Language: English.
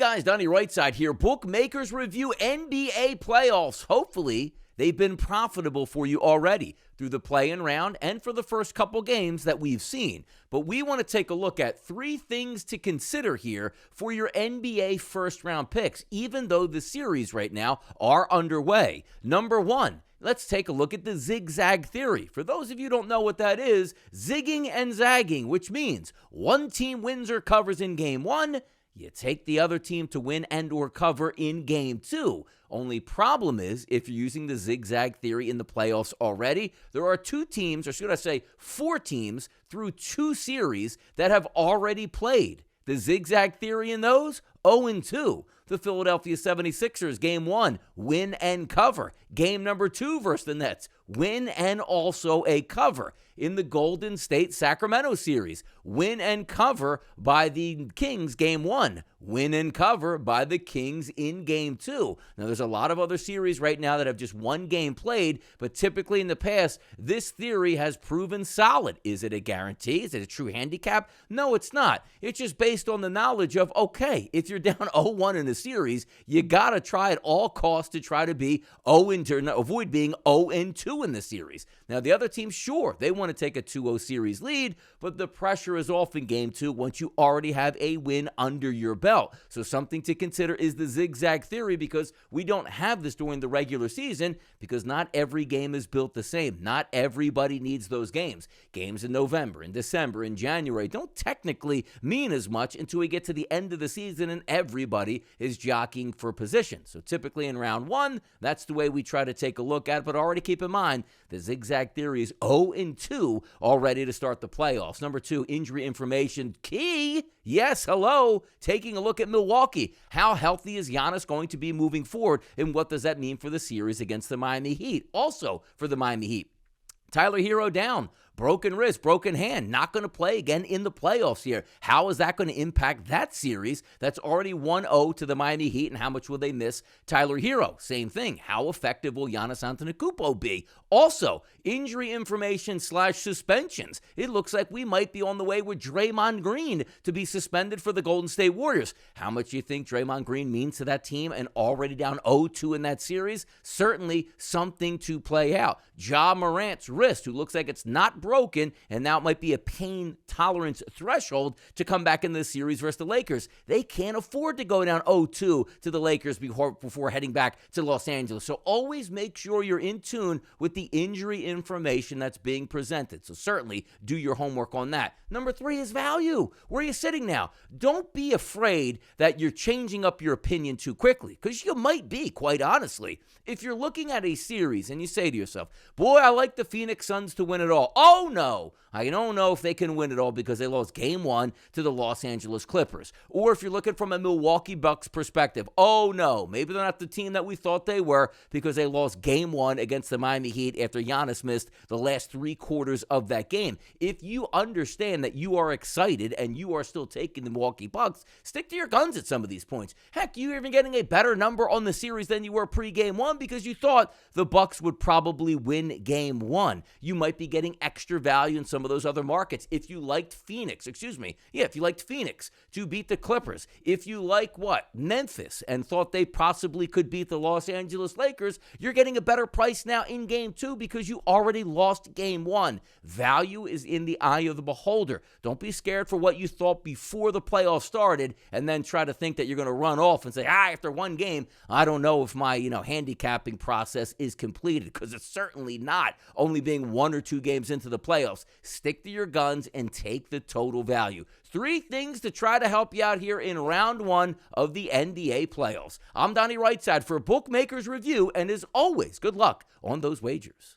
guys, Donnie RightSide here. Bookmakers review NBA playoffs. Hopefully, they've been profitable for you already through the play-in round and for the first couple games that we've seen. But we want to take a look at 3 things to consider here for your NBA first-round picks, even though the series right now are underway. Number 1, let's take a look at the zigzag theory. For those of you who don't know what that is, zigging and zagging, which means one team wins or covers in game 1, you take the other team to win and or cover in game 2. Only problem is, if you're using the zigzag theory in the playoffs already, there are 2 teams, or should I say 4 teams, through 2 series that have already played. The zigzag theory in those, 0-2. The Philadelphia 76ers, game 1, win and cover. Game number 2 versus the Nets, win and also a cover. In the Golden State Sacramento series, win and cover by the Kings, game 1. Win and cover by the Kings in game 2. Now, there's a lot of other series right now that have just one game played, but typically in the past, this theory has proven solid. Is it a guarantee? Is it a true handicap? No, it's not. It's just based on the knowledge of, okay, if you're down 0-1 in a series, you got to try at all costs to try to be 0-2, avoid being 0-2 in the series. Now, the other team, sure, they want to take a 2-0 series lead, but the pressure is off in game 2 once you already have a win under your belt. So something to consider is the zigzag theory, because we don't have this during the regular season, because not every game is built the same. Not everybody needs those games. Games in November, in December, in January don't technically mean as much until we get to the end of the season and everybody is jockeying for position. So typically in round 1, that's the way we try to take a look at it, but already keep in mind the zigzag theory is 0-2 already to start the playoffs. Number 2, injury information key. Yes, hello. Taking a look at Milwaukee. How healthy is Giannis going to be moving forward, and what does that mean for the series against the Miami Heat? Also for the Miami Heat, Tyler Hero down. Broken wrist, broken hand, not going to play again in the playoffs here. How is that going to impact that series that's already 1-0 to the Miami Heat, and how much will they miss Tyler Hero? Same thing. How effective will Giannis Antetokounmpo be? Also, injury information / suspensions. It looks like we might be on the way with Draymond Green to be suspended for the Golden State Warriors. How much do you think Draymond Green means to that team, and already down 0-2 in that series? Certainly something to play out. Ja Morant's wrist, who looks like it's not broken, and now it might be a pain tolerance threshold to come back in this series versus the Lakers. They can't afford to go down 0-2 to the Lakers before heading back to Los Angeles. So always make sure you're in tune with the injury information that's being presented. So certainly do your homework on that. Number 3 is value. Where are you sitting now? Don't be afraid that you're changing up your opinion too quickly, because you might be, quite honestly. If you're looking at a series and you say to yourself, boy, I like the Phoenix Suns to win it all. Oh, no. I don't know if they can win it all because they lost game 1 to the Los Angeles Clippers. Or if you're looking from a Milwaukee Bucks perspective, oh, no. Maybe they're not the team that we thought they were because they lost game 1 against the Miami Heat after Giannis missed the last 3 quarters of that game. If you understand that you are excited and you are still taking the Milwaukee Bucks, stick to your guns at some of these points. Heck, you're even getting a better number on the series than you were pre-game 1 because you thought the Bucks would probably win game 1. You might be getting extra value in some of those other markets. If you liked Phoenix to beat the Clippers, if you like Memphis and thought they possibly could beat the Los Angeles Lakers, you're getting a better price now in game 2 because you already lost game 1. Value is in the eye of the beholder. Don't be scared for what you thought before the playoffs started and then try to think that you're going to run off and say, after one game, I don't know if my handicapping process is completed, because it's certainly not, only being 1 or 2 games into the playoffs. Stick to your guns and take the total value. 3 things to try to help you out here in round 1 of the NBA playoffs. I'm Donnie RightSide for Bookmakers Review, and as always, good luck on those wagers.